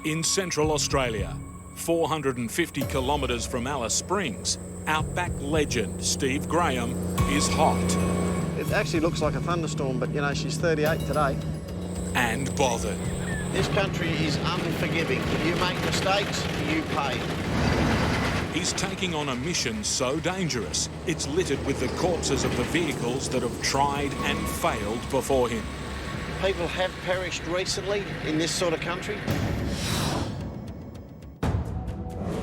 In Central Australia, 450 kilometres from Alice Springs, Outback legend Steve Grahame is hot. It actually looks like a thunderstorm, but you know, she's 38 today. And bothered. This country is unforgiving. If you make mistakes, you pay. He's taking on a mission so dangerous, it's littered with the corpses of the vehicles that have tried and failed before him. People have perished recently in this sort of country.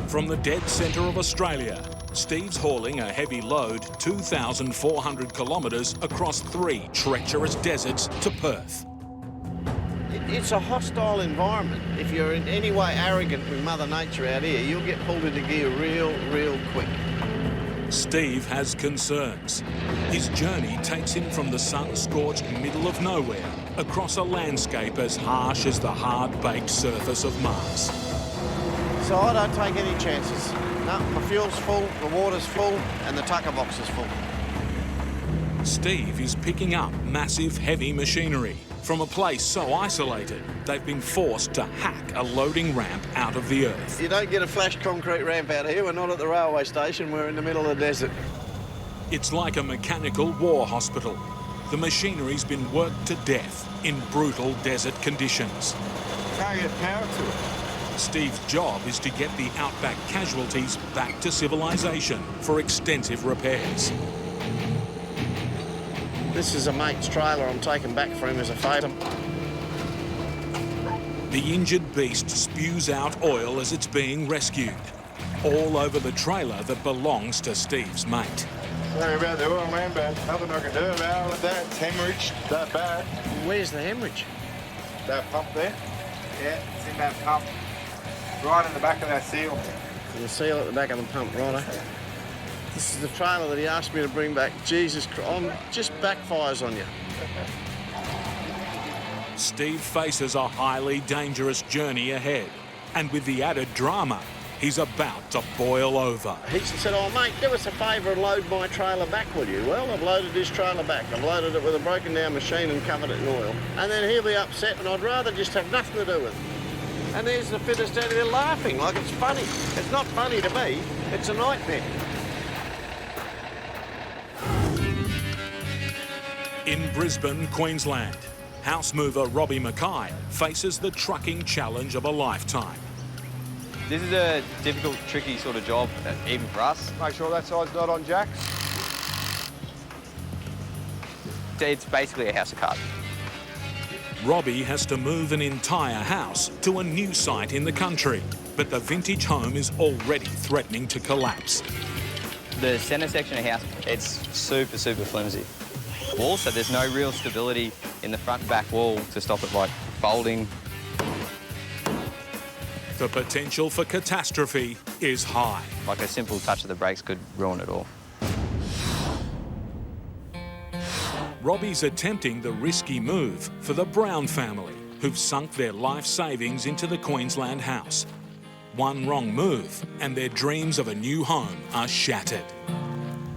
From the dead centre of Australia, Steve's hauling a heavy load 2,400 kilometres across 3 treacherous deserts to Perth. It's a hostile environment. If you're in any way arrogant with Mother Nature out here, you'll get pulled into gear real quick. Steve has concerns. His journey takes him from the sun-scorched middle of nowhere across a landscape as harsh as the hard-baked surface of Mars. So I don't take any chances. No, my fuel's full, the water's full, and the tucker box is full. Steve is picking up massive heavy machinery from a place so isolated they've been forced to hack a loading ramp out of the earth. You don't get a flash concrete ramp out here. We're not at the railway station, we're in the middle of the desert. It's like a mechanical war hospital. The machinery's been worked to death in brutal desert conditions. Can't get power to it. Steve's job is to get the Outback casualties back to civilization for extensive repairs. This is a mate's trailer I'm taking back for him as a favour. The injured beast spews out oil as it's being rescued, all over the trailer that belongs to Steve's mate. Sorry about the oil, man, but nothing I can do about it. That's hemorrhaged that bad. Where's the hemorrhage? That pump there? Yeah, it's in that pump. Right in the back of that seal. The seal at the back of the pump, righto. This is the trailer that he asked me to bring back. Jesus Christ, just backfires on you. Steve faces a highly dangerous journey ahead, and with the added drama, he's about to boil over. He said, oh, mate, do us a favour and load my trailer back, will you? Well, I've loaded his trailer back. I've loaded it with a broken-down machine and covered it in oil. And then he'll be upset, and I'd rather just have nothing to do with it. And there's the fitter standing there laughing like it's funny. It's not funny to me, it's a nightmare. In Brisbane, Queensland, house mover Robbie Mackay faces the trucking challenge of a lifetime. This is a difficult, tricky sort of job, even for us. Make sure that side's not on jacks. It's basically a house of cards. Robbie has to move an entire house to a new site in the country, but the vintage home is already threatening to collapse. The centre section of the house, it's super flimsy. Also, there's no real stability in the front and back wall to stop it, like, folding. The potential for catastrophe is high. Like a simple touch of the brakes could ruin it all. Robbie's attempting the risky move for the Brown family, who've sunk their life savings into the Queensland house. One wrong move, and their dreams of a new home are shattered.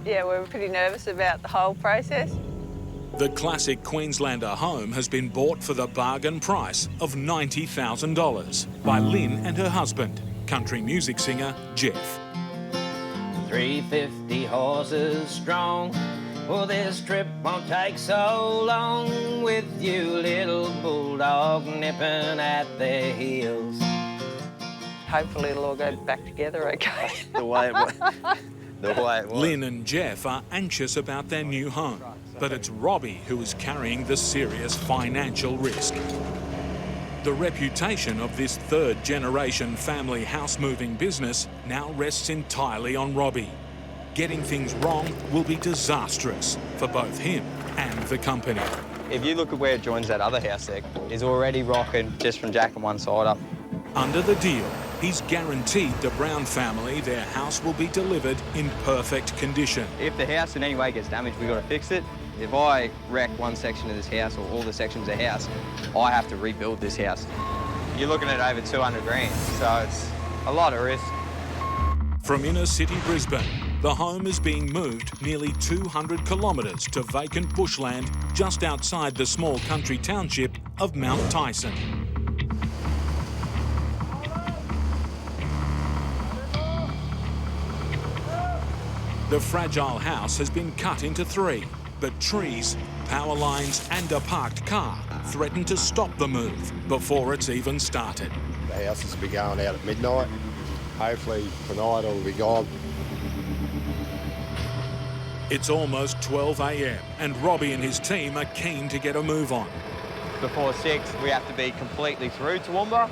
Yeah, we were pretty nervous about the whole process. The classic Queenslander home has been bought for the bargain price of $90,000 by Lynn and her husband, country music singer Jeff. 350 horses strong. Well, this trip won't take so long with you, little bulldog nipping at their heels. Hopefully it'll all go back together okay. The way it was. Lynn and Jeff are anxious about their new home, but it's Robbie who is carrying the serious financial risk. The reputation of this third-generation family house-moving business now rests entirely on Robbie. Getting things wrong will be disastrous for both him and the company. If you look at where it joins that other house there, it's already rocking just from jacking one side up. Under the deal, he's guaranteed the Brown family their house will be delivered in perfect condition. If the house in any way gets damaged, we've got to fix it. If I wreck one section of this house or all the sections of the house, I have to rebuild this house. You're looking at over 200 grand, so it's a lot of risk. From inner city Brisbane, the home is being moved nearly 200 kilometres to vacant bushland just outside the small country township of Mount Tyson. The fragile house has been cut into three, but trees, power lines and a parked car threaten to stop the move before it's even started. The houses will be going out at midnight. Hopefully tonight it'll be gone. It's almost 12 a.m. and Robbie and his team are keen to get a move on. Before 6, we have to be completely through Toowoomba.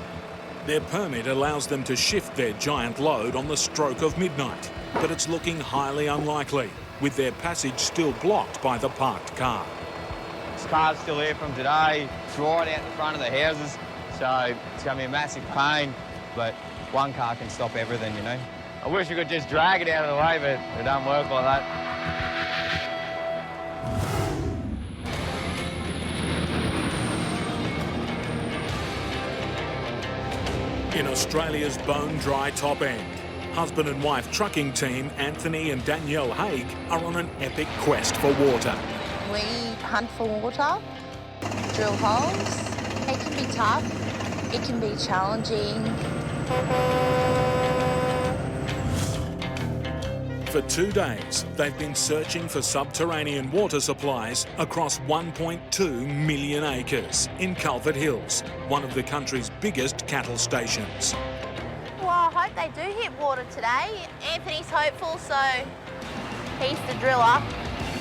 Their permit allows them to shift their giant load on the stroke of midnight, but it's looking highly unlikely, with their passage still blocked by the parked car. This car's still here from today. It's right out the front of the houses, so it's going to be a massive pain, but one car can stop everything, you know. I wish we could just drag it out of the way, but it don't work like that. In Australia's bone-dry top end, husband and wife trucking team Anthony and Danielle Haig are on an epic quest for water. We hunt for water, drill holes. It can be tough, it can be challenging. For 2 days, they've been searching for subterranean water supplies across 1.2 million acres in Culvert Hills, one of the country's biggest cattle stations. Well, I hope they do hit water today. Anthony's hopeful, so he's the driller.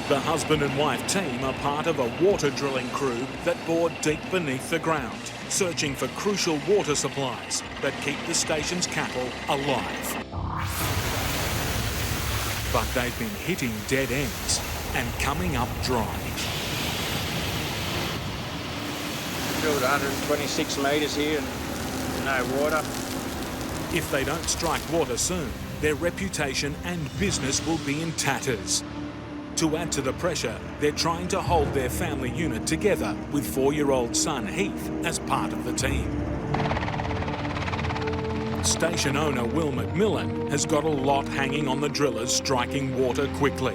The husband and wife team are part of a water drilling crew that bored deep beneath the ground, searching for crucial water supplies that keep the station's cattle alive. But they've been hitting dead ends and coming up dry. Drilled 126 metres here and no water. If they don't strike water soon, their reputation and business will be in tatters. To add to the pressure, they're trying to hold their family unit together with 4-year-old son Heath as part of the team. Station owner Will McMillan has got a lot hanging on the drillers striking water quickly.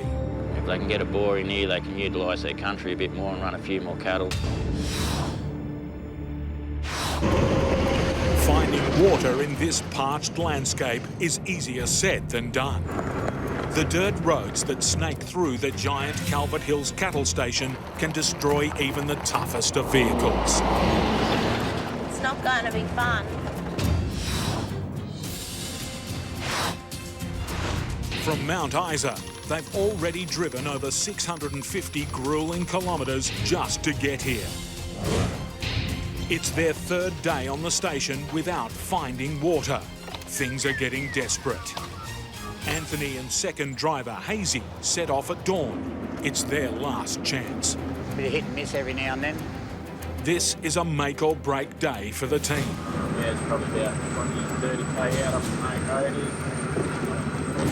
If they can get a bore in here, they can utilise their country a bit more and run a few more cattle. Finding water in this parched landscape is easier said than done. The dirt roads that snake through the giant Culvert Hills cattle station can destroy even the toughest of vehicles. It's not going to be fun. From Mount Isa, they've already driven over 650 grueling kilometres just to get here. It's their 3rd day on the station without finding water. Things are getting desperate. Anthony and second driver Hazy set off at dawn. It's their last chance. Bit of hit and miss every now and then. This is a make or break day for the team. Yeah, it's probably about 20-30k out off the main road here.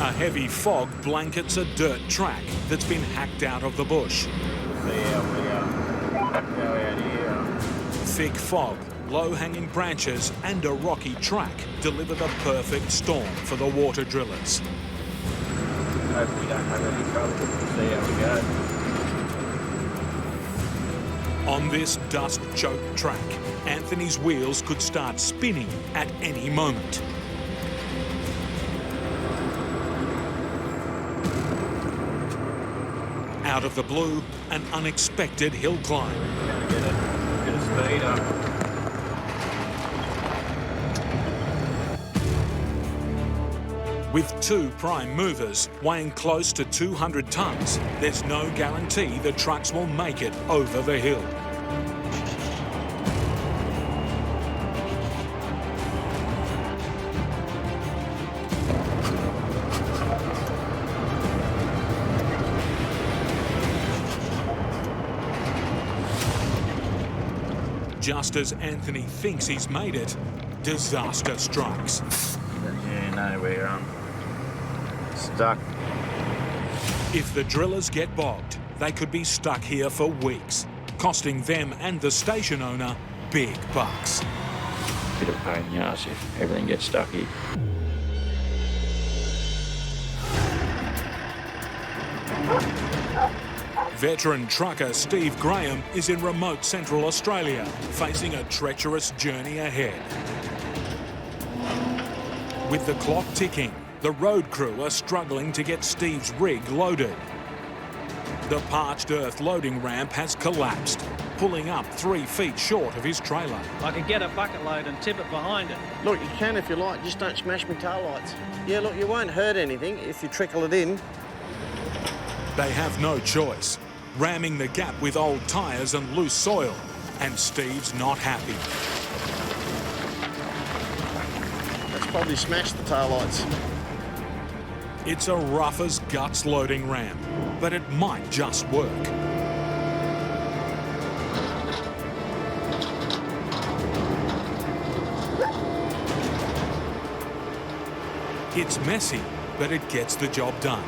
A heavy fog blankets a dirt track that's been hacked out of the bush. Thick fog, low-hanging branches and a rocky track deliver the perfect storm for the water drillers. Hopefully we don't have any trouble. We'll see how we go. On this dust-choked track, Anthony's wheels could start spinning at any moment. Out of the blue, an unexpected hill climb. Gonna get a bit of speed up. With 2 prime movers weighing close to 200 tonnes, there's no guarantee the trucks will make it over the hill. Just as Anthony thinks he's made it, disaster strikes. Yeah, no, we're stuck. If the drillers get bogged, they could be stuck here for weeks, costing them and the station owner big bucks. Bit of a pain in the ass if everything gets stuck here. Veteran trucker Steve Grahame is in remote central Australia, facing a treacherous journey ahead. With the clock ticking, The road crew are struggling to get Steve's rig loaded. The parched earth loading ramp has collapsed, pulling up 3 feet short of his trailer. I could get a bucket load and tip it behind it. Look, you can if you like, just don't smash my tail lights. Yeah, look, you won't hurt anything if you trickle it in. They have no choice, ramming the gap with old tyres and loose soil, and Steve's not happy. That's probably smashed the tail lights. It's a rough as guts loading ramp, but it might just work. It's messy, but it gets the job done.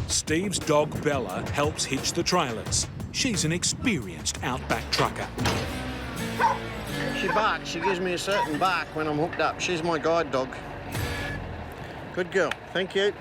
Steve's dog Bella helps hitch the trailers. She's an experienced Outback trucker. She barks. She gives me a certain bark when I'm hooked up. She's my guide dog. Good girl. Thank you.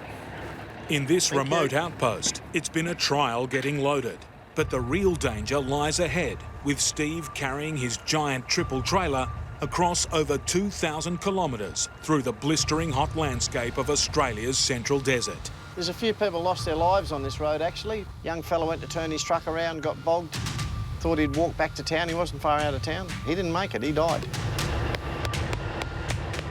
In this remote outpost, it's been a trial getting loaded. But the real danger lies ahead, with Steve carrying his giant triple trailer across over 2,000 kilometres through the blistering hot landscape of Australia's central desert. There's a few people lost their lives on this road, actually. Young fella went to turn his truck around, got bogged. Thought he'd walk back to town. He wasn't far out of town. He didn't make it. He died.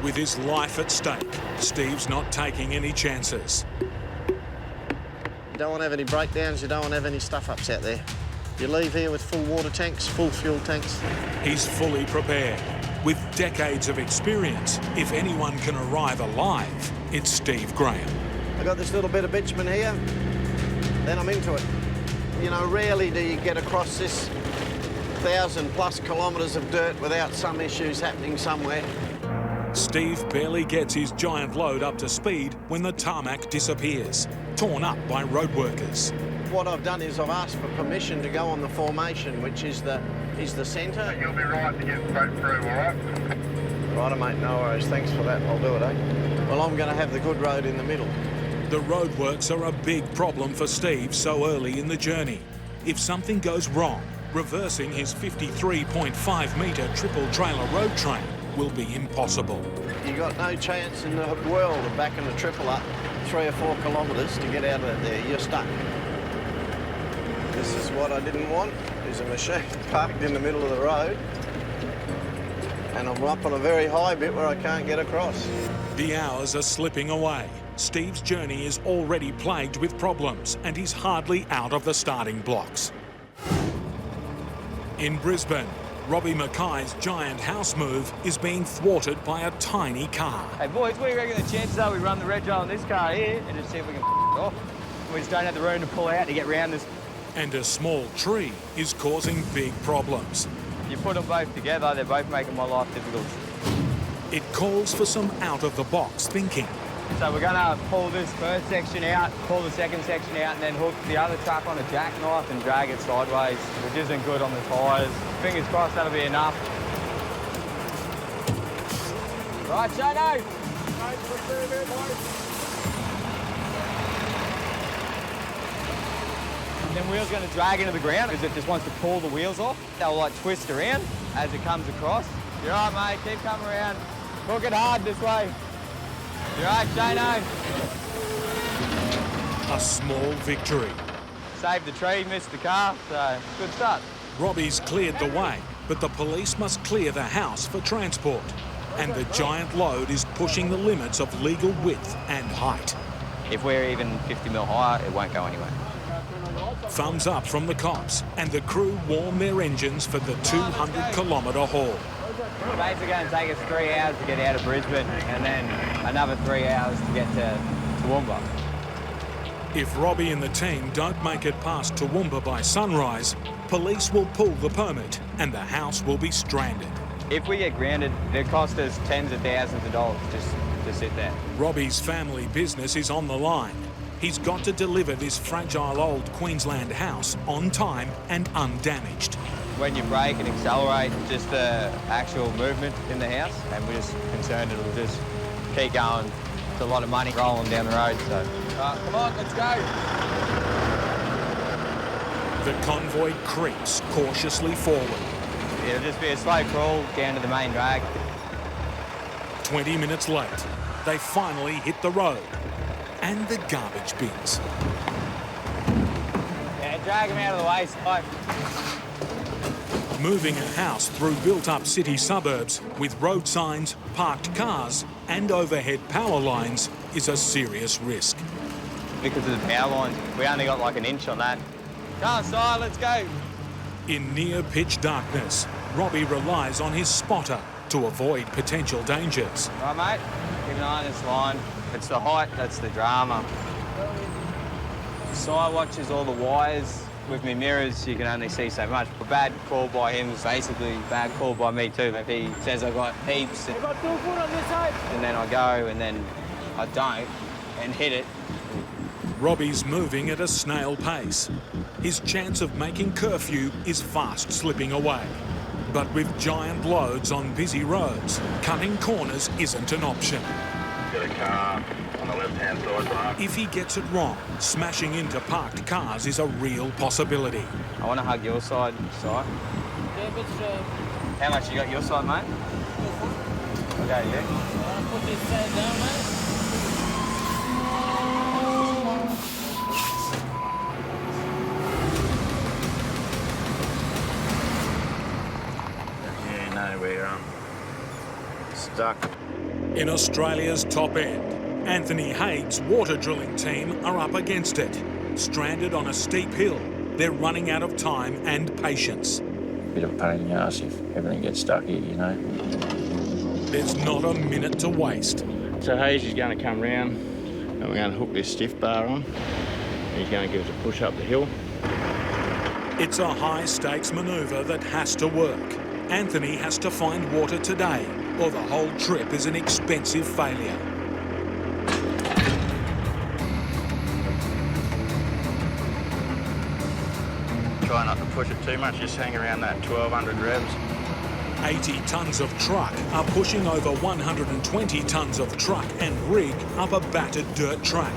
With his life at stake, Steve's not taking any chances. You don't want to have any breakdowns. You don't want to have any stuff-ups out there. You leave here with full water tanks, full fuel tanks. He's fully prepared. With decades of experience, if anyone can arrive alive, it's Steve Grahame. I got this little bit of bitumen here, then I'm into it. You know, rarely do you get across this 1,000+ kilometres of dirt without some issues happening somewhere. Steve barely gets his giant load up to speed when the tarmac disappears, torn up by road workers. What I've done is I've asked for permission to go on the formation, which is the centre. You'll be right to get straight through, all right? Righto, mate, no worries. Thanks for that. I'll do it, eh? Well, I'm going to have the good road in the middle. The roadworks are a big problem for Steve so early in the journey. If something goes wrong, reversing his 53.5 metre triple trailer road train will be impossible. You got no chance in the world of backing a triple up 3 or 4 kilometres to get out of there. You're stuck. This is what I didn't want, is a machine parked in the middle of the road, and I'm up on a very high bit where I can't get across. The hours are slipping away. Steve's journey is already plagued with problems, and he's hardly out of the starting blocks. In Brisbane, Robbie Mackay's giant house move is being thwarted by a tiny car. Hey boys, what do you reckon the chances are we run the reg on this car here and just see if we can it off? We just don't have the room to pull out to get round this. And a small tree is causing big problems. You put them both together, they're both making my life difficult. It calls for some out-of-the-box thinking. So we're going to pull this first section out, pull the second section out, and then hook the other truck on a jackknife and drag it sideways, which isn't good on the tyres. Fingers crossed that'll be enough. Right, Shano! And then wheel's going to drag into the ground because it just wants to pull the wheels off. They'll like twist around as it comes across. You're right, mate, keep coming around. Hook it hard this way. You're right, Shano. A small victory. Saved the tree, missed the car, so good start. Robbie's cleared the way, but the police must clear the house for transport. And the giant load is pushing the limits of legal width and height. If we're even 50 mil higher, it won't go anywhere. Thumbs up from the cops, and the crew warm their engines for the 200-kilometre haul. It's basically going to take us 3 hours to get out of Brisbane and then another 3 hours to get to Toowoomba. If Robbie and the team don't make it past Toowoomba by sunrise, police will pull the permit and the house will be stranded. If we get grounded, it'll cost us tens of thousands of dollars just to sit there. Robbie's family business is on the line. He's got to deliver this fragile old Queensland house on time and undamaged. When you brake and accelerate, just the actual movement in the house, and we're just concerned it'll just keep going. It's a lot of money rolling down the road, so. Come on, let's go. The convoy creeps cautiously forward. It'll just be a slow crawl down to the main drag. 20 minutes late, they finally hit the road and the garbage bins. Yeah, drag them out of the way, Spike. Moving a house through built-up city suburbs with road signs, parked cars and overhead power lines is a serious risk. Because of the power lines, we only got like an inch on that. Come on, Si, let's go. In near pitch darkness, Robbie relies on his spotter to avoid potential dangers. Right, mate, keep an eye on this line. It's the height, that's the drama. Si watches all the wires. With my mirrors, you can only see so much. A bad call by him is basically a bad call by me too. If he says I've got heaps, and then I go and then I don't and hit it. Robbie's moving at a snail pace. His chance of making Curfew is fast slipping away. But with giant loads on busy roads, cutting corners isn't an option. Got a car on the left-hand side, right? If he gets it wrong, smashing into parked cars is a real possibility. I want to hug your side, Si. Yeah, but How much you got your side, mate? Okay, yeah. put this side down, mate. Yeah, no, we're stuck. In Australia's top end, Anthony Haig's water drilling team are up against it. Stranded on a steep hill, they're running out of time and patience. Bit of a pain in the ass if everything gets stuck here, you know. There's not a minute to waste. So Hayes is going to come round and we're going to hook this stiff bar on. And he's going to give us a push up the hill. It's a high-stakes manoeuvre that has to work. Anthony has to find water today, or the whole trip is an expensive failure. Try not to push it too much, just hang around that 1200 revs. 80 tonnes of truck are pushing over 120 tonnes of truck and rig up a battered dirt track.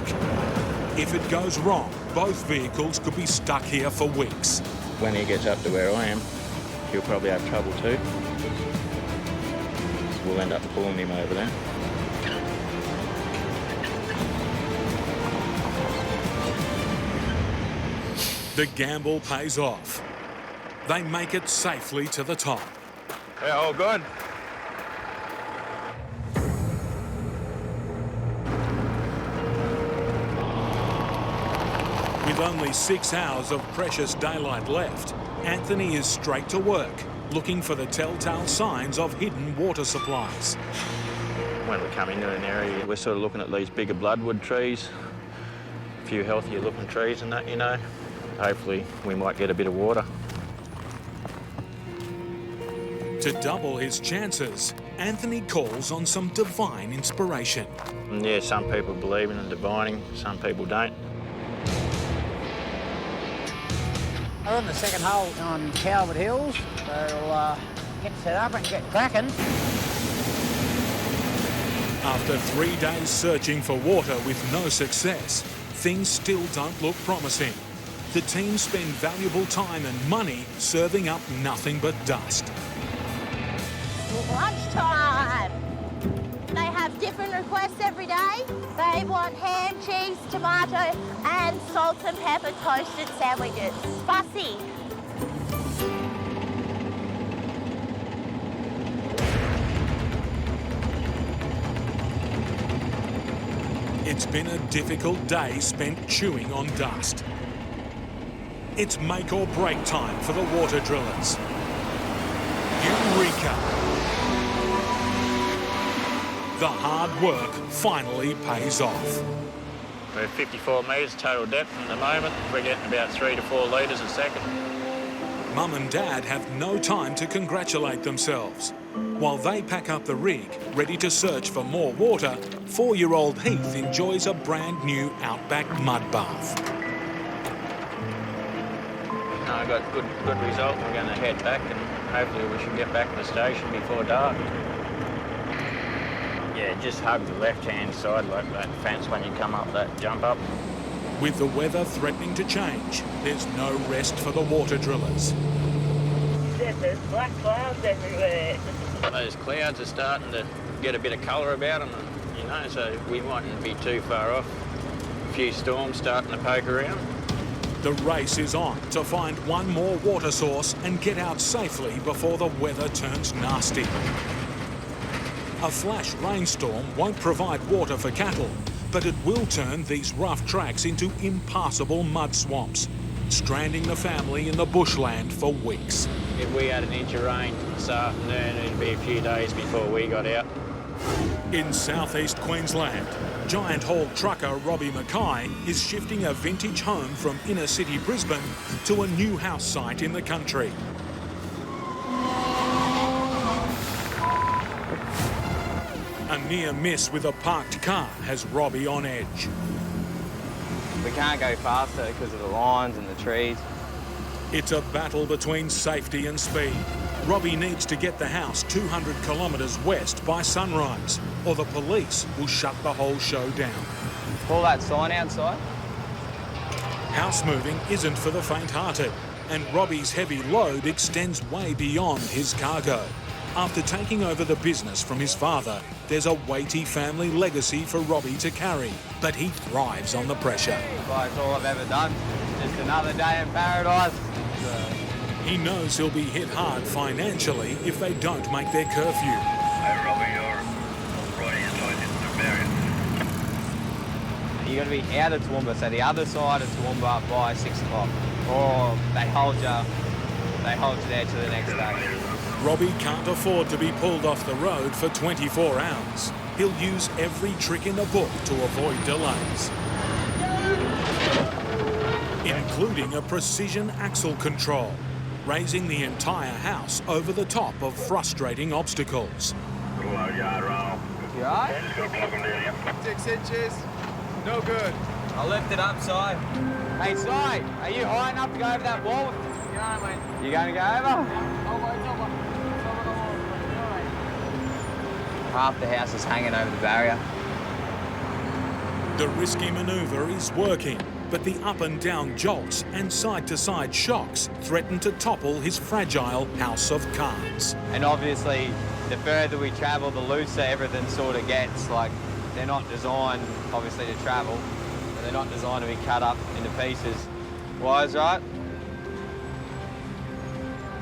If it goes wrong, both vehicles could be stuck here for weeks. When he gets up to where I am, he'll probably have trouble too. We'll end up pulling him over there. The gamble pays off. They make it safely to the top. Yeah, all good. With only 6 hours of precious daylight left, Anthony is straight to work, looking for the telltale signs of hidden water supplies. When we come into an area, we're sort of looking at these bigger bloodwood trees, a few healthier looking trees and that, you know. Hopefully we might get a bit of water. To double his chances, Anthony calls on some divine inspiration. And yeah, some people believe in divining, some people don't. We're on the second hole on Calvert Hills, so we'll get set up and get cracking. After 3 days searching for water with no success, things still don't look promising. The team spend valuable time and money serving up nothing but dust. Lunchtime! They have different requests every day. They want ham, cheese, tomato and salt and pepper toasted sandwiches. Fussy. It's been a difficult day spent chewing on dust. It's make or break time for the water drillers. Eureka! The hard work finally pays off. We're at 54 metres total depth at the moment. We're getting about 3 to 4 litres a second. Mum and Dad have no time to congratulate themselves. While they pack up the rig, ready to search for more water, 4-year-old Heath enjoys a brand new Outback mud bath. I got good result. We're going to head back and hopefully we should get back to the station before dark. Yeah, just hug the left-hand side like that fence when you come up that jump up. With the weather threatening to change, there's no rest for the water drillers. There's black clouds everywhere. those clouds are starting to get a bit of colour about them, you know, so we mightn't be too far off. A few storms starting to poke around. The race is on to find one more water source and get out safely before the weather turns nasty. A flash rainstorm won't provide water for cattle, but it will turn these rough tracks into impassable mud swamps, stranding the family in the bushland for weeks. If we had an inch of rain this afternoon, it'd be a few days before we got out. In southeast Queensland, giant haul trucker Robbie Mackay is shifting a vintage home from inner city Brisbane to a new house site in the country. A near miss with a parked car has Robbie on edge. We can't go faster because of the lines and the trees. It's a battle between safety and speed. Robbie needs to get the house 200 kilometres west by sunrise, or the police will shut the whole show down. Pull that sign outside. House moving isn't for the faint-hearted, and Robbie's heavy load extends way beyond his cargo. After taking over the business from his father, there's a weighty family legacy for Robbie to carry, but he thrives on the pressure. It's all I've ever done. Just another day in paradise. He knows he'll be hit hard financially if they don't make their curfew. Hey, Robbie, you're right inside the barrier. You're going to be out of Toowoomba, so the other side of Toowoomba by 6 o'clock. Or they hold you there till the next day. Robbie can't afford to be pulled off the road for 24 hours. He'll use every trick in the book to avoid delays, including a precision axle control, raising the entire house over the top of frustrating obstacles. Good load yard roll. You alright? Yeah, just got to plug them down here. 6 inches, no good. I'll lift it up, Si. Hey, Si, are you high enough to go over that wall? Yeah, mate. You going to go over? Half the house is hanging over the barrier. The risky manoeuvre is working, but the up and down jolts and side-to-side shocks threaten to topple his fragile house of cards. And obviously, the further we travel, the looser everything sort of gets. Like, they're not designed, obviously, to travel, but they're not designed to be cut up into pieces. Wise, right?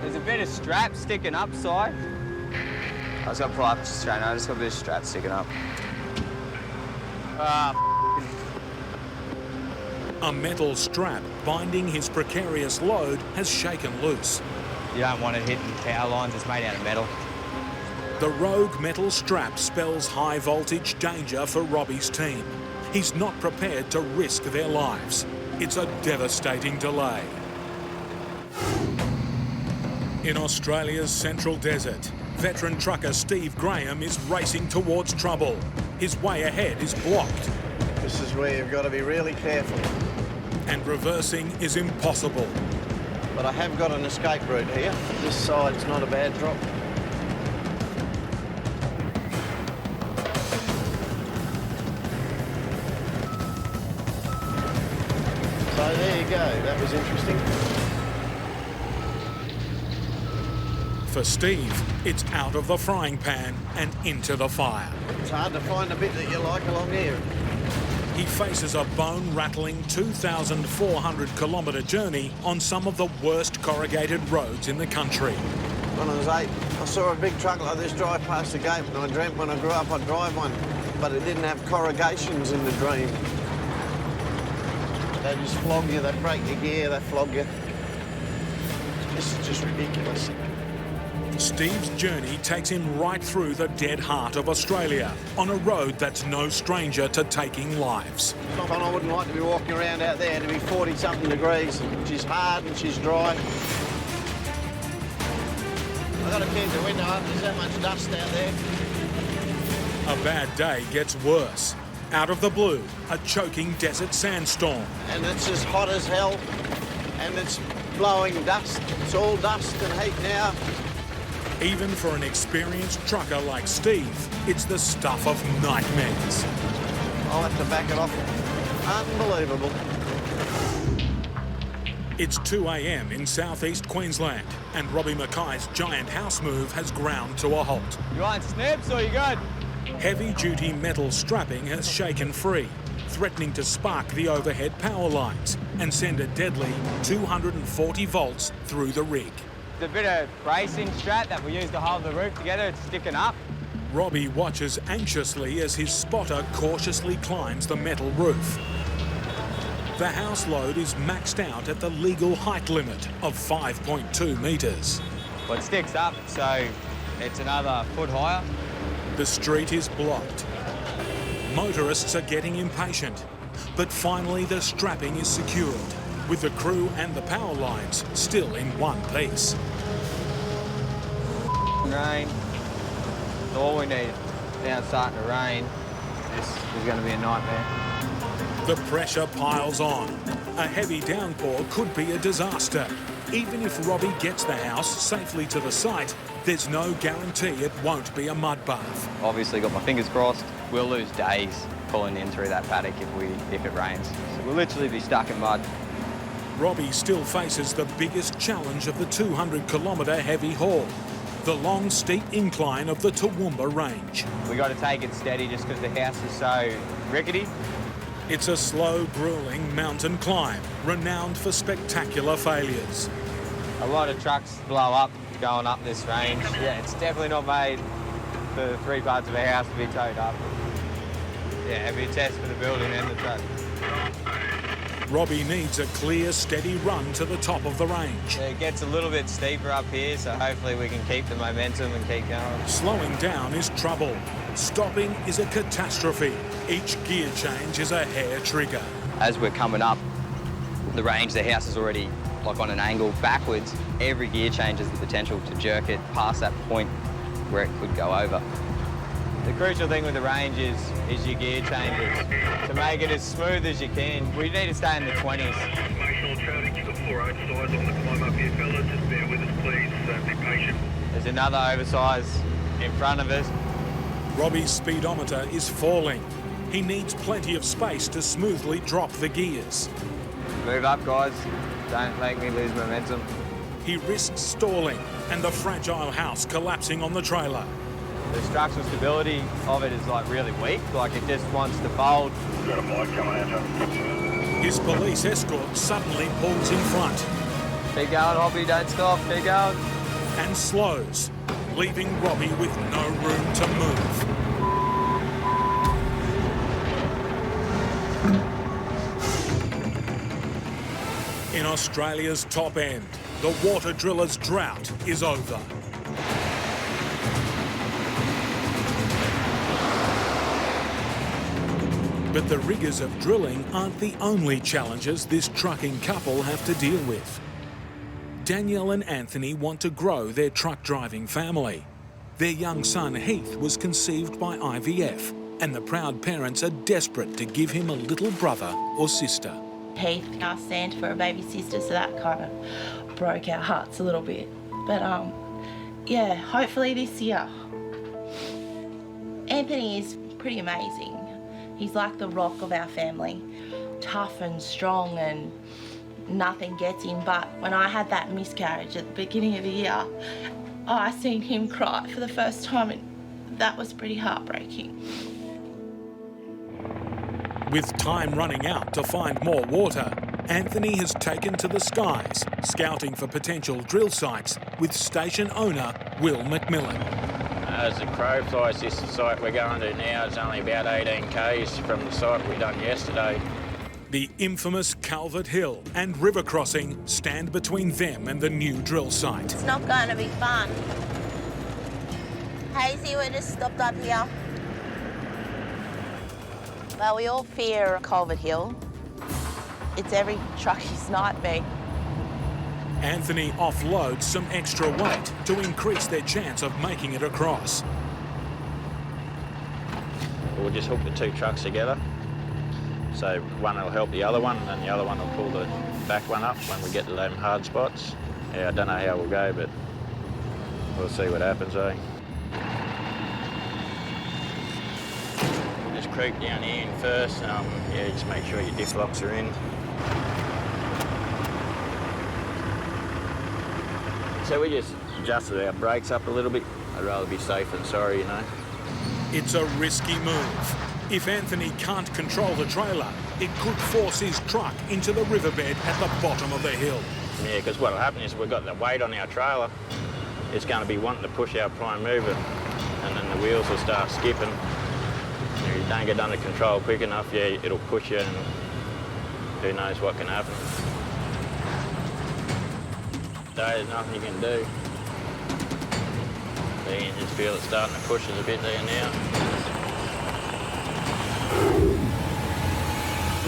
There's a bit of strap sticking up, Si. I just got to pull up straight. I just got a bit of strap sticking up. A metal strap binding his precarious load has shaken loose. You don't want it hitting power lines. It's made out of metal. The rogue metal strap spells high voltage danger for Robbie's team. He's not prepared to risk their lives. It's a devastating delay. In Australia's central desert, veteran trucker Steve Grahame is racing towards trouble. His way ahead is blocked. This is where you've got to be really careful. And reversing is impossible. But I have got an escape route here. This side's not a bad drop. So there you go, that was interesting. For Steve, it's out of the frying pan and into the fire. It's hard to find a bit that you like along here. He faces a bone-rattling 2,400 kilometre journey on some of the worst corrugated roads in the country. When I was 8, I saw a big truck like this drive past the gate, and I dreamt when I grew up I'd drive one, but it didn't have corrugations in the dream. They just flog you, they break your gear, they flog you. This is just ridiculous. Steve's journey takes him right through the dead heart of Australia on a road that's no stranger to taking lives. I wouldn't like to be walking around out there to be 40-something degrees. She's hard and she's dry. I've got to keep the window up, there's that much dust out there. A bad day gets worse. Out of the blue, a choking desert sandstorm. And it's as hot as hell, and it's blowing dust. It's all dust and heat now. Even for an experienced trucker like Steve, it's the stuff of nightmares. I'll have to back it off. Unbelievable. It's 2 a.m. in southeast Queensland, and Robbie Mackay's giant house move has ground to a halt. You want snips or you good? Heavy-duty metal strapping has shaken free, threatening to spark the overhead power lines and send a deadly 240 volts through the rig. The bit of bracing strap that we use to hold the roof together, it's sticking up. Robbie watches anxiously as his spotter cautiously climbs the metal roof. The house load is maxed out at the legal height limit of 5.2 metres. Well, it sticks up, so it's another foot higher. The street is blocked. Motorists are getting impatient, but finally the strapping is secured, with the crew and the power lines still in one piece. Rain. That's all we need. Now it's starting to rain. This is going to be a nightmare. The pressure piles on. A heavy downpour could be a disaster. Even if Robbie gets the house safely to the site, there's no guarantee it won't be a mud bath. Obviously got my fingers crossed. We'll lose days pulling in through that paddock if it rains. So we'll literally be stuck in mud. Robbie still faces the biggest challenge of the 200-kilometre heavy haul, the long, steep incline of the Toowoomba Range. We got to take it steady just because the house is so rickety. It's a slow, gruelling mountain climb, renowned for spectacular failures. A lot of trucks blow up going up this range. Yeah, it's definitely not made for the three parts of a house to be towed up. Yeah, it'll be a test for the building and the truck. Robbie needs a clear, steady run to the top of the range. It gets a little bit steeper up here, so hopefully we can keep the momentum and keep going. Slowing down is trouble. Stopping is a catastrophe. Each gear change is a hair trigger. As we're coming up the range, the house is already like on an angle backwards. Every gear change has the potential to jerk it past that point where it could go over. The crucial thing with the range is your gear changes. To make it as smooth as you can, we need to stay in the 20s. Just bear with us, please. Be patient. There's another oversized in front of us. Robbie's speedometer is falling. He needs plenty of space to smoothly drop the gears. Move up, guys. Don't make me lose momentum. He risks stalling and the fragile house collapsing on the trailer. The structural stability of it is like really weak, like it just wants to fold. We've got a bike coming at you. His police escort suddenly pulls in front. Keep going, Hoppy, don't stop, keep going. And slows, leaving Robbie with no room to move. In Australia's top end, the water driller's drought is over. But the rigours of drilling aren't the only challenges this trucking couple have to deal with. Danielle and Anthony want to grow their truck driving family. Their young son Heath was conceived by IVF, and the proud parents are desperate to give him a little brother or sister. Heath asked Santa for a baby sister, so that kind of broke our hearts a little bit. But yeah, hopefully this year. Anthony is pretty amazing. He's like the rock of our family, tough and strong, and nothing gets him. But when I had that miscarriage at the beginning of the year, I seen him cry for the first time, and that was pretty heartbreaking. With time running out to find more water, Anthony has taken to the skies, scouting for potential drill sites with station owner Will McMillan. As the crow flies, this site we're going to now is only about 18 k's from the site we done yesterday. The infamous Calvert Hill and river crossing stand between them and the new drill site. It's not going to be fun. Hazy, we just stopped up here. Well, we all fear Calvert Hill. It's every truckie's nightmare. Anthony offloads some extra weight to increase their chance of making it across. We'll just hook the two trucks together. So one will help the other one, and then the other one will pull the back one up when we get to them hard spots. Yeah, I don't know how we'll go, but we'll see what happens, eh? We'll just creep down here in first. Yeah, just make sure your diff locks are in. So we just adjusted our brakes up a little bit. I'd rather be safe than sorry, you know. It's a risky move. If Anthony can't control the trailer, it could force his truck into the riverbed at the bottom of the hill. Yeah, because what'll happen is we've got the weight on our trailer. It's going to be wanting to push our prime mover, and then the wheels will start skipping. If you don't get under control quick enough, yeah, it'll push you, and who knows what can happen. So there's nothing you can do. You can just feel it starting to push us a bit there now.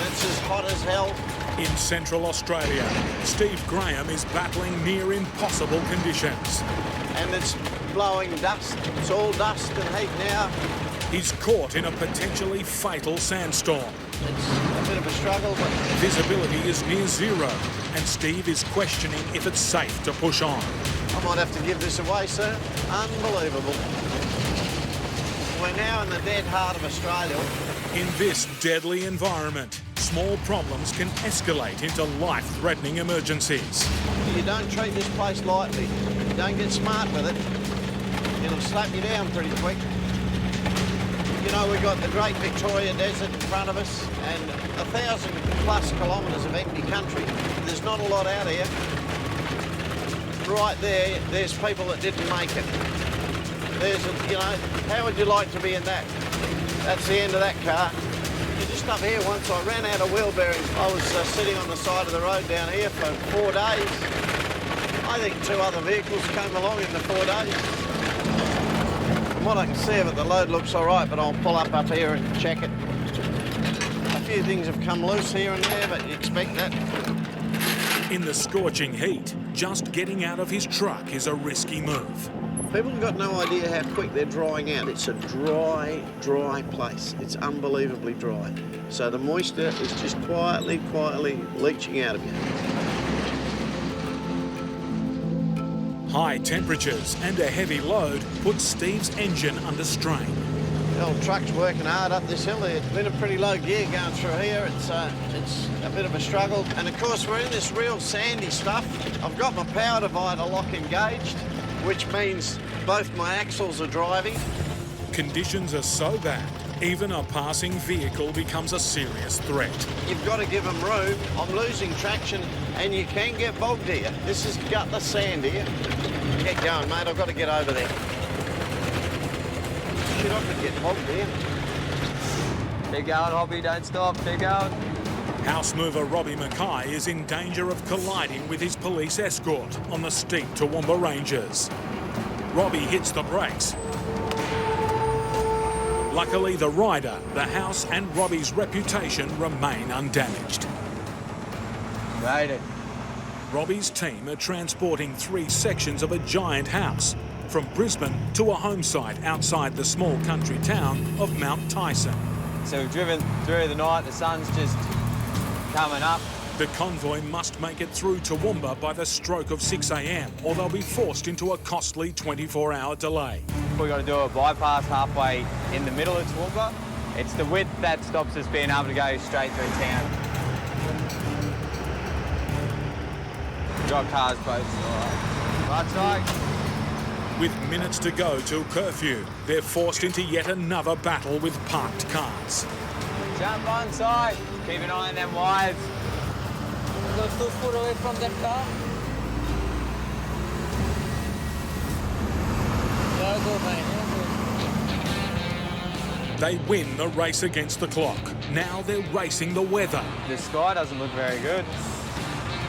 It's as hot as hell. In Central Australia, Steve Grahame is battling near impossible conditions. And it's blowing dust. It's all dust and heat now. He's caught in a potentially fatal sandstorm. It's a bit of a struggle, but... Visibility is near zero, and Steve is questioning if it's safe to push on. I might have to give this away, sir. Unbelievable. We're now in the dead heart of Australia. In this deadly environment, small problems can escalate into life-threatening emergencies. You don't treat this place lightly. You don't get smart with it. It'll slap you down pretty quick. You know, we've got the Great Victoria Desert in front of us and 1,000+ kilometres of empty country. There's not a lot out here. Right there's people that didn't make it. You know, how would you like to be in that? That's the end of that car. You're just up here once. I ran out of wheel bearings. I was sitting on the side of the road down here for 4 days. I think 2 other vehicles came along in the 4 days. From what I can see of it, the load looks all right, but I'll pull up here and check it. A few things have come loose here and there, but you expect that. In the scorching heat, just getting out of his truck is a risky move. People have got no idea how quick they're drying out. It's a dry place. It's unbelievably dry. So the moisture is just quietly leaching out of you. High temperatures and a heavy load put Steve's engine under strain. The old truck's working hard up this hill. It's been a pretty low gear going through here. It's a bit of a struggle. And of course, we're in this real sandy stuff. I've got my power divider lock engaged, which means both my axles are driving. Conditions are so bad, even a passing vehicle becomes a serious threat. You've got to give them room. I'm losing traction, and you can get bogged here. This is gutless sand here. Get going, mate. I've got to get over there. Shit, I could get bogged here. Keep going, Hobby. Don't stop. Keep going. House mover Robbie Mackay is in danger of colliding with his police escort on the steep Toowoomba Ranges. Robbie hits the brakes. Luckily, the rider, the house and Robbie's reputation remain undamaged. Made it. Robbie's team are transporting 3 sections of a giant house from Brisbane to a home site outside the small country town of Mount Tyson. So we've driven through the night, the sun's just coming up. The convoy must make it through Toowoomba by the stroke of 6 a.m, or they'll be forced into a costly 24-hour delay. We've got to do a bypass halfway in the middle of Toowoomba. It's the width that stops us being able to go straight through town. We've got cars both to the right. Right side. With minutes to go till curfew, they're forced into yet another battle with parked cars. Jump on side. Keep an eye on them wires. Go 2 foot away from that car. Yeah, go, man. They win the race against the clock. Now they're racing the weather. The sky doesn't look very good.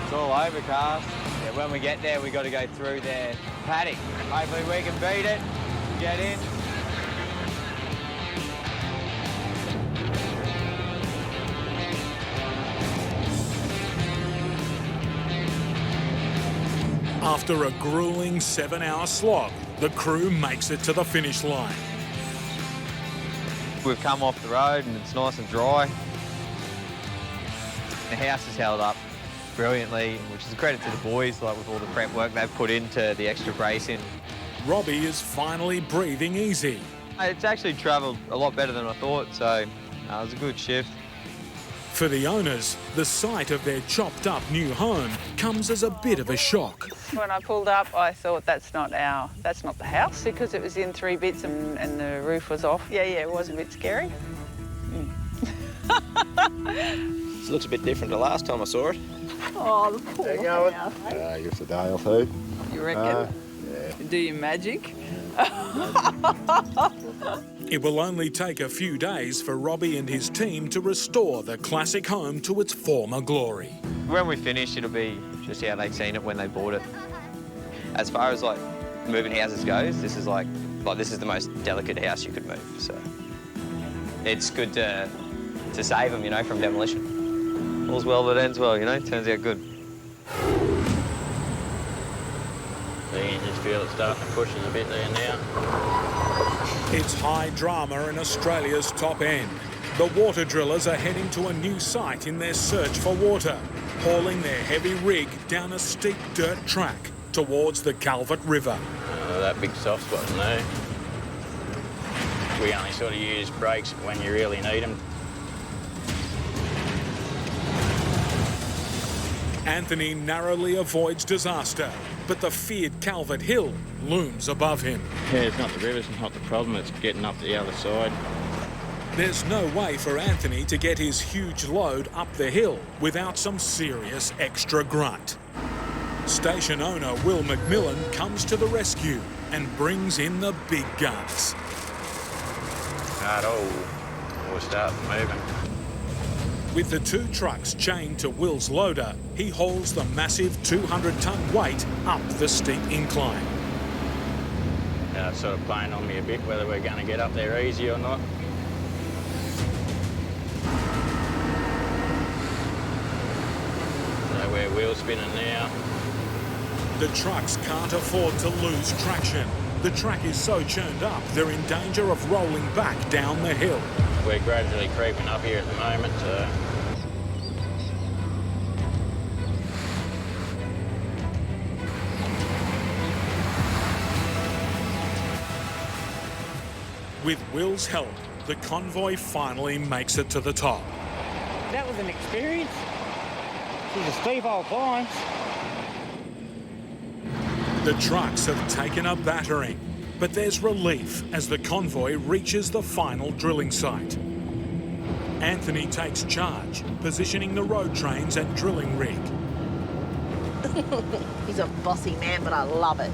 It's all overcast. Yeah, when we get there, we got to go through their paddock. Hopefully we can beat it, get in. After a grueling 7-hour slog, the crew makes it to the finish line. We've come off the road and it's nice and dry. The house has held up brilliantly, which is a credit to the boys, like with all the prep work they've put into the extra bracing. Robbie is finally breathing easy. It's actually travelled a lot better than I thought, so it was a good shift. For the owners, the sight of their chopped-up new home comes as a bit of a shock. When I pulled up, I thought that's not the house, because it was in 3 bits and the roof was off. Yeah, it was a bit scary. This looks a bit different to last time I saw it. Oh, the poor house. Just a day or two. You reckon? Do your magic? It will only take a few days for Robbie and his team to restore the classic home to its former glory. When we finish, it'll be just how they'd seen it when they bought it. As far as like moving houses goes, this is like this is the most delicate house you could move. So it's good to save them, you know, from demolition. All's well that ends well, you know. Turns out good. So you can just feel it starting to push us a bit there now. It's high drama in Australia's top end. The water drillers are heading to a new site in their search for water, hauling their heavy rig down a steep dirt track towards the Calvert River. That big soft spot, no. We only sort of use brakes when you really need them. Anthony narrowly avoids disaster, but the feared Calvert Hill looms above him. Yeah, it's not the river, it's not the problem, it's getting up the other side. There's no way for Anthony to get his huge load up the hill without some serious extra grunt. Station owner Will McMillan comes to the rescue and brings in the big guns. We'll start moving. With the 2 trucks chained to Will's loader, he hauls the massive 200-ton weight up the steep incline. It's sort of playing on me a bit whether we're going to get up there easy or not. So we're wheel spinning now. The trucks can't afford to lose traction. The track is so churned up, they're in danger of rolling back down the hill. We're gradually creeping up here at the moment. With Will's help, the convoy finally makes it to the top. That was an experience. It was a steep old climb. The trucks have taken a battering, but there's relief as the convoy reaches the final drilling site. Anthony takes charge, positioning the road trains and drilling rig. He's a bossy man, but I love it.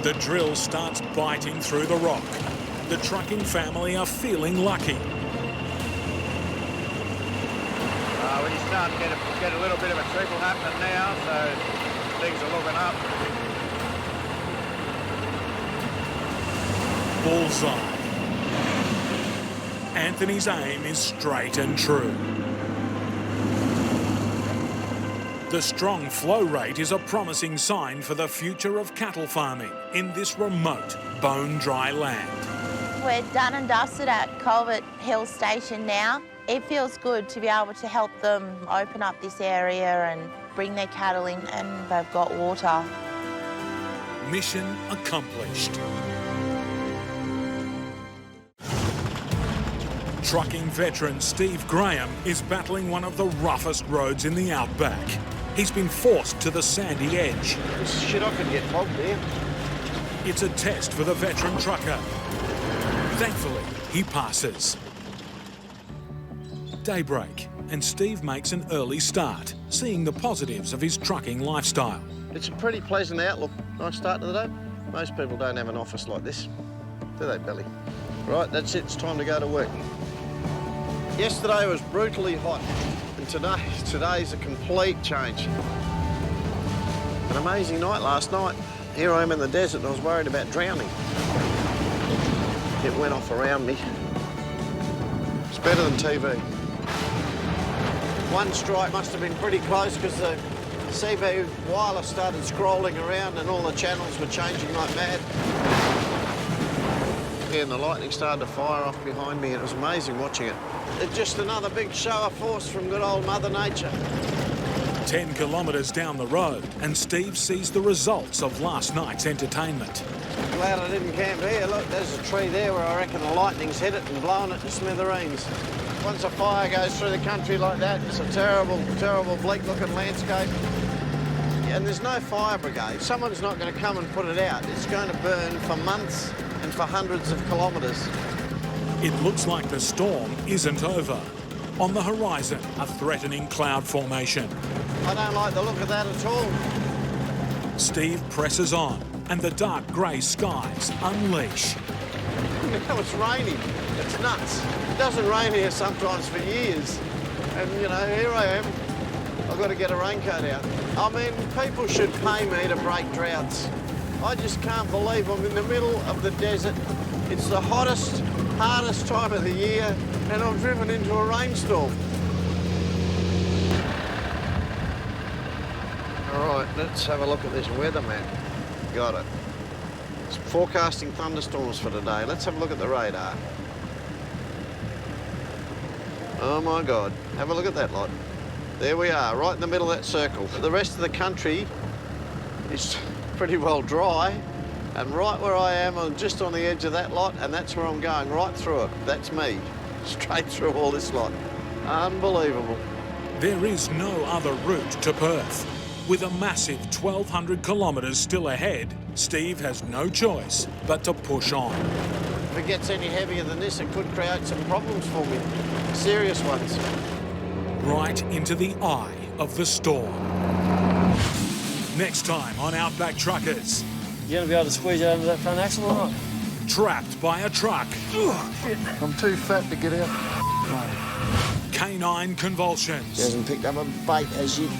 The drill starts biting through the rock. The trucking family are feeling lucky. We're just starting to get a little bit of a trickle happening now, so things are looking up. Bullseye. Anthony's aim is straight and true. The strong flow rate is a promising sign for the future of cattle farming in this remote, bone-dry land. We're done and dusted at Calvert Hill Station now. It feels good to be able to help them open up this area and bring their cattle in, and they've got water. Mission accomplished. Trucking veteran Steve Grahame is battling one of the roughest roads in the Outback. He's been forced to the sandy edge. This shit I could get bogged there. It's a test for the veteran trucker. Thankfully, he passes. Daybreak, and Steve makes an early start, seeing the positives of his trucking lifestyle. It's a pretty pleasant outlook. Nice start to the day. Most people don't have an office like this, do they, Billy? Right, that's it. It's time to go to work. Yesterday was brutally hot, and today's a complete change. An amazing night last night. Here I am in the desert, and I was worried about drowning. It went off around me. It's better than TV. One strike must have been pretty close because the CB wireless started scrolling around and all the channels were changing like mad. Yeah, and the lightning started to fire off behind me. It was amazing watching it. It's just another big show of force from good old Mother Nature. 10 kilometres down the road, and Steve sees the results of last night's entertainment. Glad I didn't camp here. Look, there's a tree there where I reckon the lightning's hit it and blown it to smithereens. Once a fire goes through the country like that, it's a terrible, terrible, bleak-looking landscape. And there's no fire brigade. Someone's not going to come and put it out. It's going to burn for months and for hundreds of kilometres. It looks like the storm isn't over. On the horizon, a threatening cloud formation. I don't like the look of that at all. Steve presses on, and the dark grey skies unleash. Now it's raining. It's nuts. It doesn't rain here sometimes for years. And, you know, here I am. I've got to get a raincoat out. I mean, people should pay me to break droughts. I just can't believe I'm in the middle of the desert. It's the hottest, hardest time of the year, and I'm driven into a rainstorm. All right, let's have a look at this weather map. Got it. It's forecasting thunderstorms for today. Let's have a look at the radar. Oh my God, have a look at that lot. There we are, right in the middle of that circle. The rest of the country is pretty well dry, and right where I am, I'm just on the edge of that lot, and that's where I'm going, right through it. That's me, straight through all this lot. Unbelievable. There is no other route to Perth. With a massive 1,200 kilometres still ahead, Steve has no choice but to push on. If it gets any heavier than this, it could create some problems for me, serious ones. Right into the eye of the storm. Next time on Outback Truckers. You going to be able to squeeze out under that front axle or not? Trapped by a truck. I'm too fat to get out. Canine convulsions. He hasn't picked up a bait as yet.